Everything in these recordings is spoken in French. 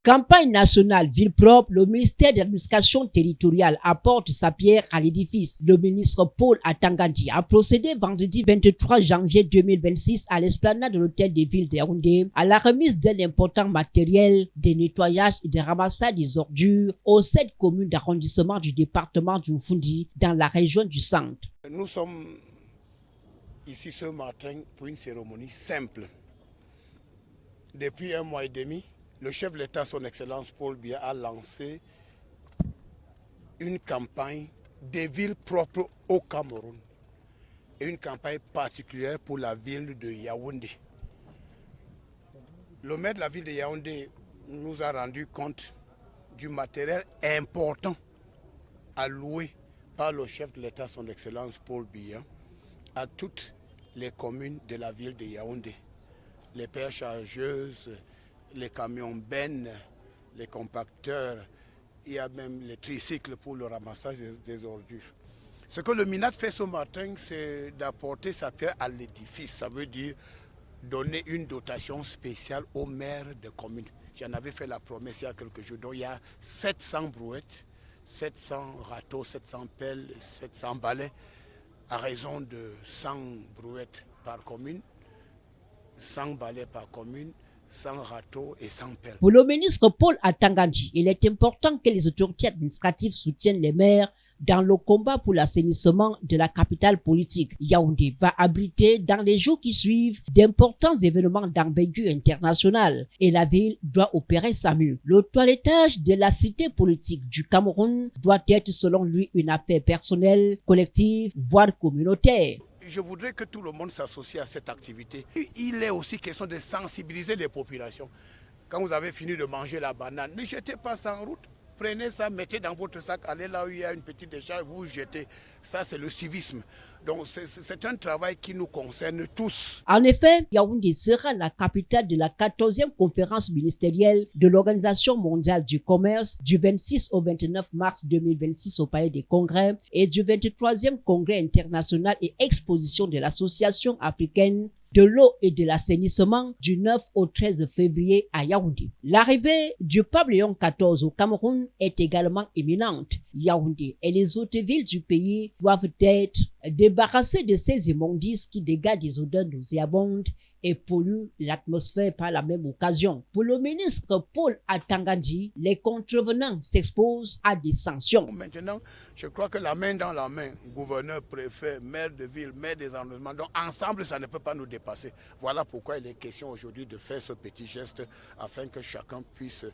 Campagne nationale ville propre, le ministère de l'administration territoriale apporte sa pierre à l'édifice. Le ministre Paul Atangandi a procédé vendredi 23 janvier 2026 à l'esplanade de l'hôtel de ville de Yaoundé à la remise d'un important matériel de nettoyage et de ramassage des ordures aux 7 communes d'arrondissement du département du Moufundi dans la région du centre. Nous sommes ici ce matin pour une cérémonie simple. Depuis 1 mois et demi, le chef de l'État, son Excellence Paul Biya, a lancé une campagne des villes propres au Cameroun et une campagne particulière pour la ville de Yaoundé. Le maire de la ville de Yaoundé nous a rendu compte du matériel important alloué par le chef de l'État, son Excellence Paul Biya, à toutes les communes de la ville de Yaoundé. Les pelles chargeuses, les camions bennes, les compacteurs, il y a même les tricycles pour le ramassage des ordures. Ce que le MINAT fait ce matin, c'est d'apporter sa pierre à l'édifice. Ça veut dire donner une dotation spéciale aux maires de communes. J'en avais fait la promesse il y a quelques jours. Donc il y a 700 brouettes, 700 râteaux, 700 pelles, 700 balais, à raison de 100 brouettes par commune, 100 balais par commune, 100 râteaux et 100 pelles. Pour le ministre Paul Atangandi, il est important que les autorités administratives soutiennent les maires dans le combat pour l'assainissement de la capitale politique. Yaoundé va abriter dans les jours qui suivent d'importants événements d'envergure internationale et la ville doit opérer SAMU. Le toilettage de la cité politique du Cameroun doit être selon lui une affaire personnelle, collective, voire communautaire. Je voudrais que tout le monde s'associe à cette activité. Il est aussi question de sensibiliser les populations. Quand vous avez fini de manger la banane, ne jetez pas ça en route. Prenez ça, mettez dans votre sac, allez là où il y a une petite décharge, vous jetez. Ça, c'est le civisme. Donc, c'est un travail qui nous concerne tous. En effet, Yaoundé sera la capitale de la 14e conférence ministérielle de l'Organisation mondiale du commerce du 26 au 29 mars 2026 au Palais des Congrès et du 23e congrès international et exposition de l'Association africaine de l'eau et de l'assainissement du 9 au 13 février à Yaoundé. L'arrivée du pavillon 14 au Cameroun est également imminente. Yaoundé et les autres villes du pays doivent être débarrassées de ces immondices qui dégagent des odeurs nauséabondes et polluent l'atmosphère par la même occasion. Pour le ministre Paul Atangandi, les contrevenants s'exposent à des sanctions. Maintenant, je crois que la main dans la main, gouverneur, préfet, maire de ville, maire des arrondissements, donc ensemble, ça ne peut pas nous dépasser. Voilà pourquoi il est question aujourd'hui de faire ce petit geste afin que chacun puisse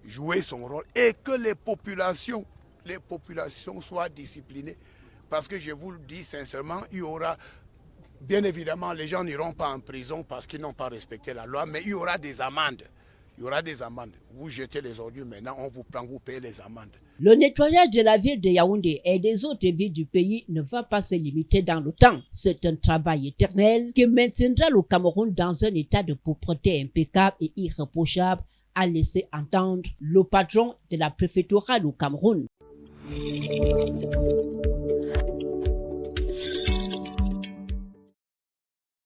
jouer son rôle et que les populations soient disciplinées. Parce que je vous le dis sincèrement, il y aura, bien évidemment, les gens n'iront pas en prison parce qu'ils n'ont pas respecté la loi, mais il y aura des amendes. Il y aura des amendes. Vous jetez les ordures, maintenant on vous prend, vous payez les amendes. Le nettoyage de la ville de Yaoundé et des autres villes du pays ne va pas se limiter dans le temps. C'est un travail éternel qui maintiendra le Cameroun dans un état de propreté impeccable et irréprochable, a laissé entendre le patron de la préfectorale au Cameroun.